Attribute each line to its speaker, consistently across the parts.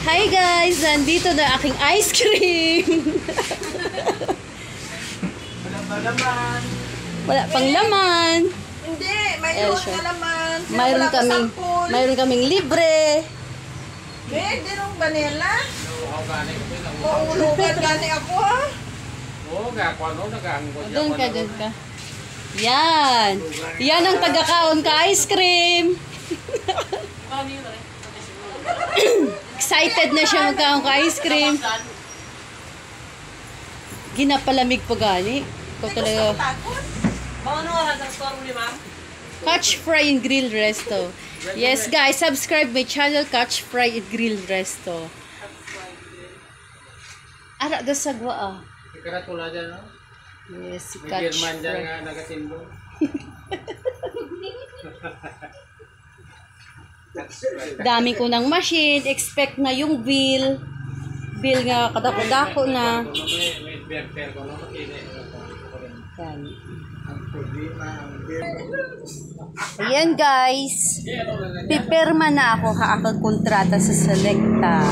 Speaker 1: Hi guys! Nandito na aking ice cream!
Speaker 2: Wala pa laman.
Speaker 1: Wala pang laman.
Speaker 2: Hindi, mayroon na laman.
Speaker 1: Mayroon kaming libre.
Speaker 2: Hindi nung vanilla. Maulugan gani ako ha.
Speaker 3: Oo, ano, nag-aangkot
Speaker 1: Doon ka. Yan! Yan ang taga-kaon ka ice cream! Excited na siya magkaon ka ice cream. Ginapalamig pa gani. Ikaw talaga. Catch Fry and Grill Resto. Yes guys, subscribe my channel Catch Fry and Grill Resto. Ara da sagwa ah.
Speaker 3: Karatula dyan, no?
Speaker 1: Yes, si
Speaker 3: May
Speaker 1: Catch
Speaker 3: German dyan
Speaker 1: Fry.
Speaker 3: nga nagatindo.
Speaker 1: Dami ko ng machine. Expect na yung bill. Bill nga kadako-dako na. Yan. Ayan guys. Pipirma na ako akong kontrata sa Selecta.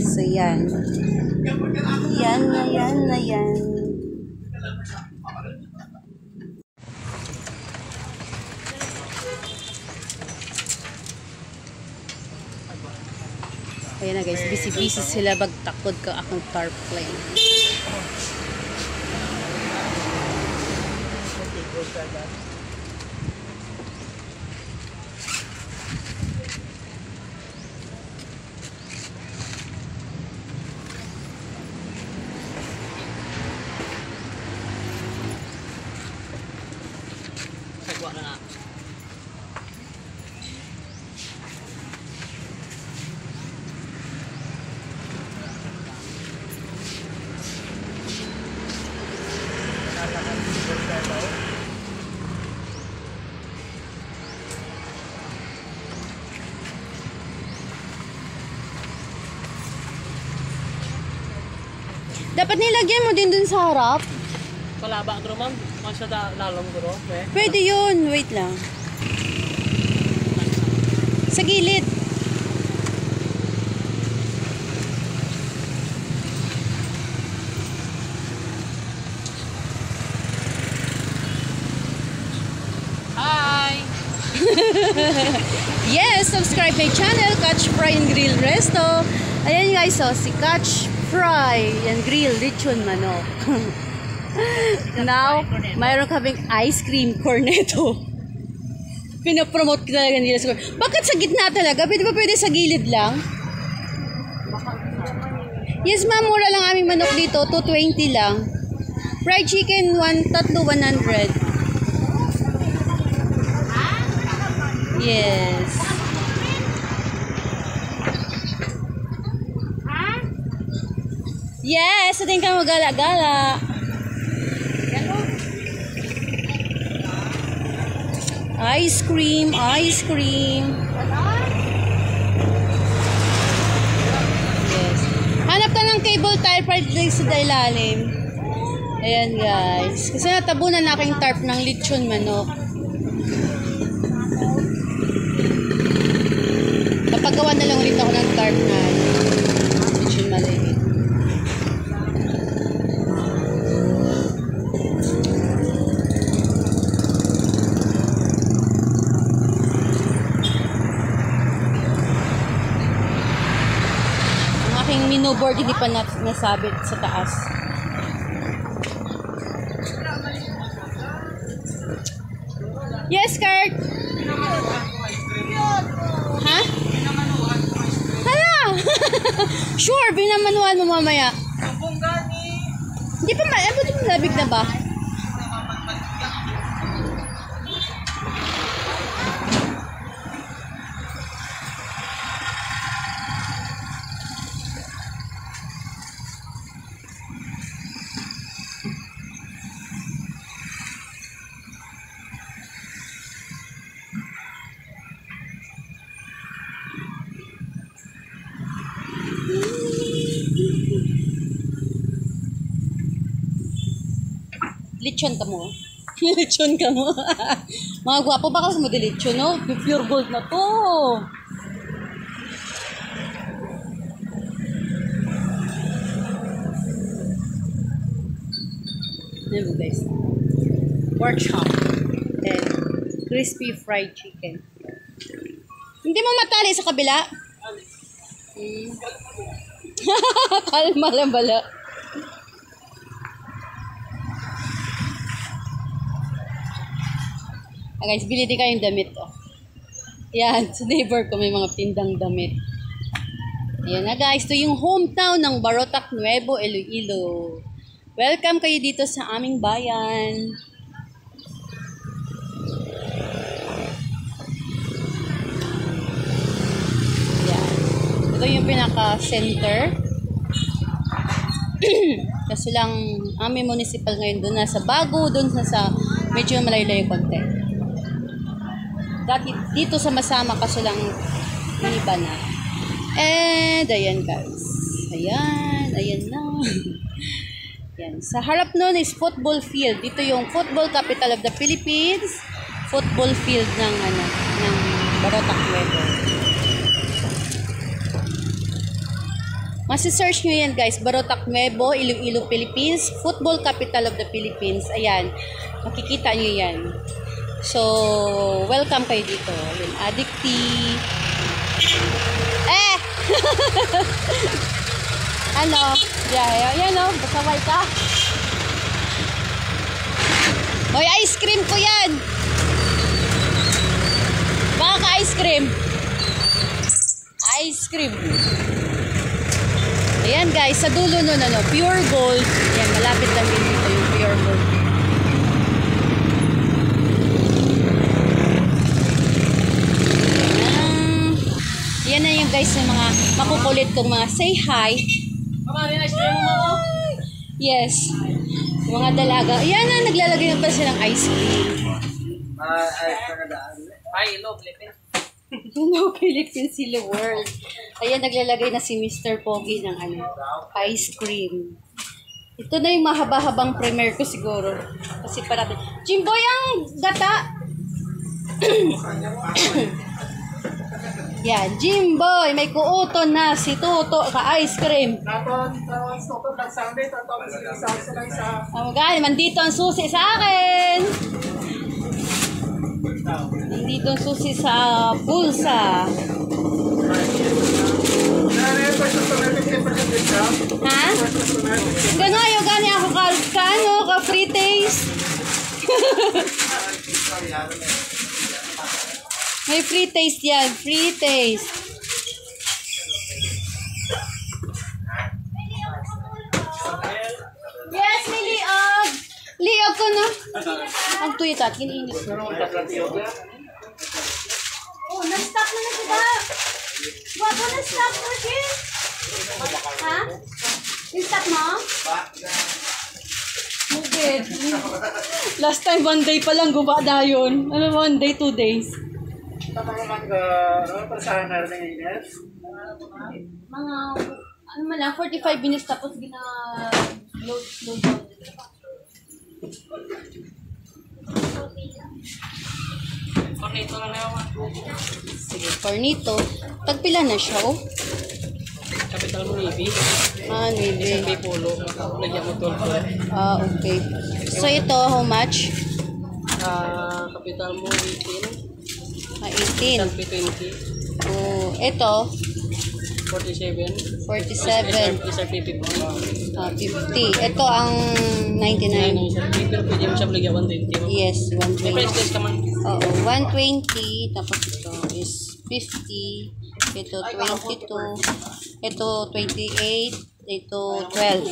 Speaker 1: So yan. Yan. Ayan na guys, busy sila bagtakod ka akong tarpaulin.
Speaker 3: Sagwa na na.
Speaker 1: Dapat nilagyan mo din dun sa harap.
Speaker 3: Palaba ko ma'am. Masya lalong ko
Speaker 1: Pwede yun. Wait lang. Sa gilid.
Speaker 3: Hi!
Speaker 1: Yes, subscribe my channel, Catch Fry and Grill Resto. Ayan guys, oh, si Catch Fry and Grill Lechon Manok. Now, mayroon kaming ice cream cornetto. Pinapromote ko talaga nila sa cornetto. Bakit sa gitna talaga? Pwede ba pwede sa gilid lang? Yes ma'am, mura lang aming manok dito. 220 lang. Fried chicken, 100. Yes. Yes, ating ka magala-gala. Ice cream. Yes. Hanap ka ng cable tie right sa ilalim. Ayan guys. Kasi natabunan na aking tarp ng lechon manok. Papagawa na lang ulit ako ng tarp na lechon manok. Aking menu board hindi pa nasabit sa taas. Yes, Kurt! Ha? Hala! Sure, binamanuhan mo mamaya. Hindi pa malabig na ba? Lechon ka mo. Lechon ka mo. Mga gwapo ba kasi mo lechon, no? Pure gold na to. Ayan mo guys. Pork chop. And crispy fried chicken. Hindi mo matali sa kabila? Kalma lang bala. Guys, bili din kayong damit. Oh. Yan, sa neighbor ko may mga tindang damit. Ayan na guys, ito yung hometown ng Barotac Nuevo, Iloilo. Welcome kayo dito sa aming bayan. Yan. Ito yung pinaka-center. Kasi lang, aming municipal ngayon doon nasa Bago, doon sa medyo malayo-layo konti. Dati dito sa Masama kaso lang iba na. And ayan guys. Ayan na. Yan. Sa harap nun is football field. Dito yung football capital of the Philippines. Football field ng Barotac Nuevo. Masi-search nyo yan guys. Barotac Nuevo, Iloilo, Philippines. Football capital of the Philippines. Ayan. Makikita nyo yan. So, welcome kayo dito. Yung Addicti. Ano? Yan o. Basaway ka. Hoy, ice cream ko yan. Baka ka-ice cream. Ice cream. Ayan guys, sa dulo nun, pure gold. Ayan, malapit lang din dito yung pure gold. Yan na yung guys yung mga makukulit kong mga say hi. Yes. Yung mga dalaga. Yan na, naglalagay na pa silang ice cream.
Speaker 3: Hello, Philippines.
Speaker 1: Hello, Philippines, Sila World. Ayan, naglalagay na si Mr. Pogi ng ice cream. Ito na yung mahaba-habang premiere ko siguro. Kasi parati. Jimboy ang gata! Yan, Jimboy, may kuuton na si Tuto ka ice cream. Oh, guys, mandito ang susi sa akin. Nandito ang susi sa bulsa. Ha? Gano'n ayaw gani ako ka free taste. May free taste yan. Free taste. Yes, may liog. Liog ko na. Ang tuyot at kiniinit. Oh, na-stop na sila. Bago na-stop mo, Jim. Ha? Yung-stop mo? Mugit. Last time, 1 day pa lang guba na yun. Ano, 1 day, 2 days. Mga, ano man lang, 45 minutes tapos gina-load down.
Speaker 3: Cornito na naman.
Speaker 1: Sige, cornito. Tagpila na siya, oh.
Speaker 3: Capital mo, Navy.
Speaker 1: Navy.
Speaker 3: Isang may pulo. Lagyan mo 12.
Speaker 1: Okay. So, ito, how much?
Speaker 3: Capital mo, 18.
Speaker 1: 18.
Speaker 3: Isang 20.
Speaker 1: Oh, ito,
Speaker 3: 47.
Speaker 1: 47.
Speaker 3: Isang 50.
Speaker 1: 50. Ito ang 99.
Speaker 3: Isang 50. Pero pwede mo siya lagyan 120.
Speaker 1: Yes,
Speaker 3: May
Speaker 1: 120.
Speaker 3: price ka man.
Speaker 1: Oo, 120. Tapos ito is 50. Ito 22. Ito 28. Ito 12.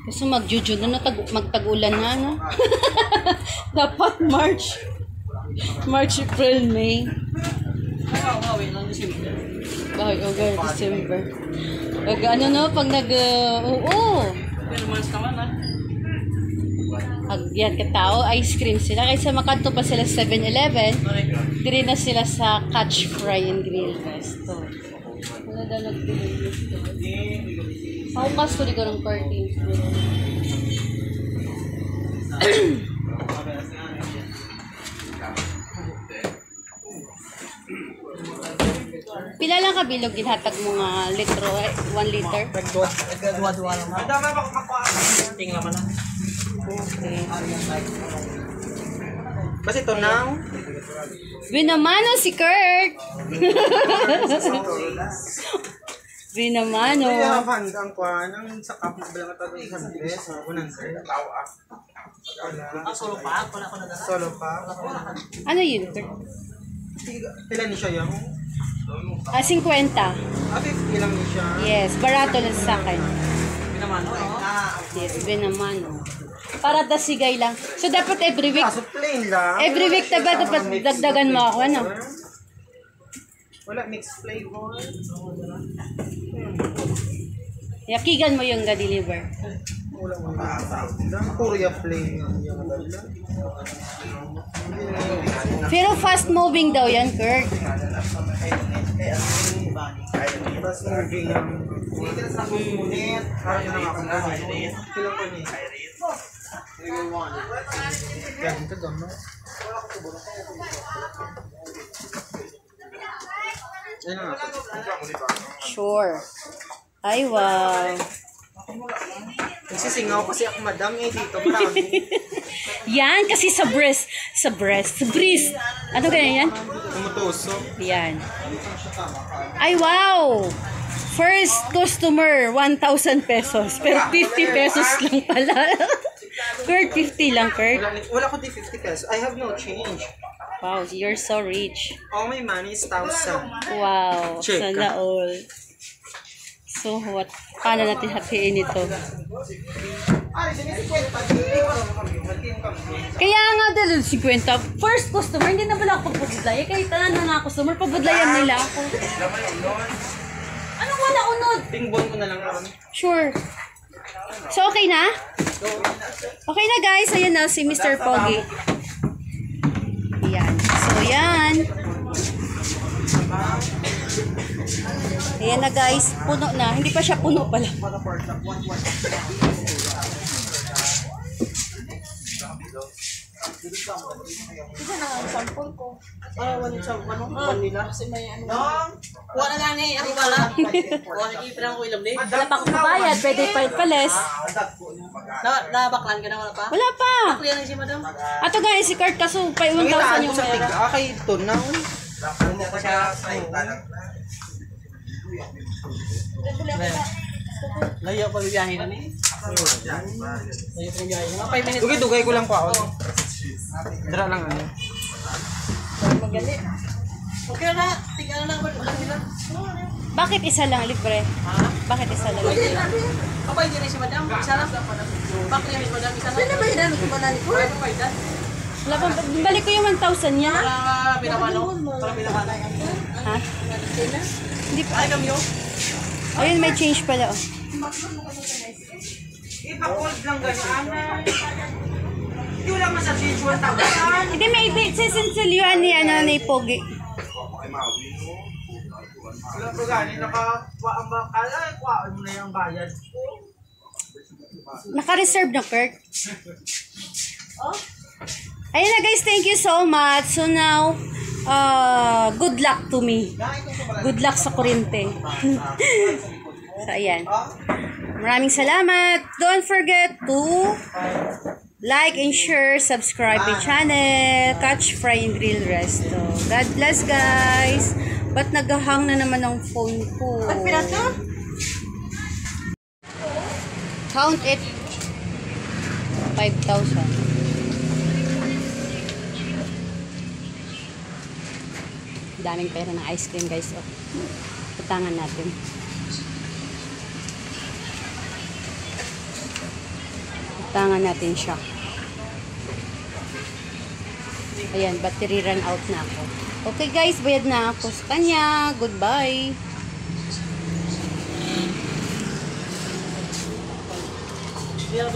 Speaker 1: Kasi mag-June na, magtag-ulan na, no? Dapat March, April, May.
Speaker 3: Wait lang, December.
Speaker 1: Bakit, December. Ano no, pag oo.
Speaker 3: Pero months naman, ha?
Speaker 1: Yan, katao, ice cream sila. Kaysa makanto pa sila sa 7-Eleven,
Speaker 3: Correct.
Speaker 1: dire na sila sa Catch Fry and Grill Resto. Wala daw nagpilinis ko. Ako kasto ko ng curtains. Pila lang ka bilog ginhatag mo nga litro, 1 liter?
Speaker 3: Nagduwa-duwa lang. Tingnan naman na.
Speaker 1: Okay.
Speaker 4: Basta ito now.
Speaker 1: Binamano si Kurt! Binamano.
Speaker 4: Kaya ang kuhan, ang sa kapit bilang ito isang beses, unang sir.
Speaker 3: Solo pa? Wala ko na dala.
Speaker 4: Solo pa.
Speaker 1: Ano yun, Kurt?
Speaker 4: Ilan ni siya yung?
Speaker 1: 50.
Speaker 4: 50 lang ni siya.
Speaker 1: Yes, barato lang sa akin.
Speaker 3: Pinamano, no?
Speaker 1: Yes, binamano. Para dasigay lang. So, dapat every week.
Speaker 4: Kaso plain lang.
Speaker 1: Every week dapat dagdagan mo ako, ano?
Speaker 4: Wala mixed flavor.
Speaker 1: Yakigan mo yung ga-deliver.
Speaker 4: Wala. Puro yung plain.
Speaker 1: Pero fast moving daw yan, Kurt.
Speaker 4: Tapos moving yung... Parang yun ang ako na. Kilang ko niya. Kaya dito daw, no? Ayun na nga.
Speaker 1: Sure. Ay, wow.
Speaker 4: Nagsisingaw kasi ako, madam, dito. Marami.
Speaker 1: Yan, kasi sa breast. Sa breast. Ano ganyan yan?
Speaker 4: Tumutuso.
Speaker 1: Yan. Ay, wow! First customer, 1,000 pesos. Pero 50 pesos lang pala. Kurt, 50 lang, Kurt.
Speaker 4: Wala ko di 50 pesos. I have no change.
Speaker 1: Wow, you're so rich.
Speaker 4: All my money is 1,000.
Speaker 1: Wow,
Speaker 4: Check.
Speaker 1: sana all. So, what? Paano natin hatiin ito? Kaya nga dahil 50. First customer, hindi na pala ako pagbudlaya. Kahit tanan na customer, pagbudlayan nila ako. Anong wala unod?
Speaker 4: Tingbon ko na lang ako.
Speaker 1: Sure. So, okay na? Okay na guys. Ayan na si Mr. Pogi. Ayan. So, yan. Ayan na guys. Puno na. Hindi pa siya puno pala.
Speaker 2: Isa na ang sample ko. One nila. Kasi may ano.
Speaker 3: Kuha na lang ni. Ako wala. Kuha na ipilang ko ilam ni.
Speaker 1: Wala pa akong bayad. Pwede pa palis.
Speaker 3: Nabaklan ka na wala pa?
Speaker 1: Wala pa.
Speaker 3: Ako yan si madam.
Speaker 1: Ato guys, si Kurt kaso pa 1,000 yung
Speaker 4: sa
Speaker 1: pera.
Speaker 4: tiga. Kay ito na. Ano pa siya?
Speaker 3: Layo pa bibiyahin na ni. Layo pa bibiyahin na. 5 minutes.
Speaker 4: Dugay ko lang pa ako. Dara lang ano.
Speaker 2: Magaling.
Speaker 3: Okay na. Tingnan na lang. Walang nila.
Speaker 1: Bakit isa lang libre? Bakit isa lang libre?
Speaker 3: Kapay din si madam. Isa lang. Bakit ni madam? Isa lang.
Speaker 2: Sino ba yun? Ano ba nani ko?
Speaker 3: Ay, kapay dan.
Speaker 1: Wala pa, balik ko yung 1,000 niya.
Speaker 3: Para pinamano. Para pinamano.
Speaker 1: Ha? Hindi pa.
Speaker 3: Ay, kamyo.
Speaker 1: Ayun, may change pala. Oh.
Speaker 4: Ipa-cold lang ganyan. Hindi wala masasage 1,000.
Speaker 1: Hindi, may sisinsilyuan ni, ni Pogi.
Speaker 4: Wala pa gani, nakakuha ang bakala. Kuhaan mo na yung bayad ko.
Speaker 1: Naka-reserve na, Kurt. Ayun na guys, thank you so much. So now, good luck to me. Good luck sa kuryente. So ayan. Maraming salamat. Don't forget to like and share, subscribe my channel, Catch Fry and Grill Resto. God bless guys. Ba't naghahang na naman ang phone ko? Count it. 5,000. Daming pera ng ice cream guys. Oh. Putangan natin. Putangan natin siya. Ayan, battery run out na ako. Okay guys, bayad na ako sa kanya. Goodbye.
Speaker 3: Hindi ako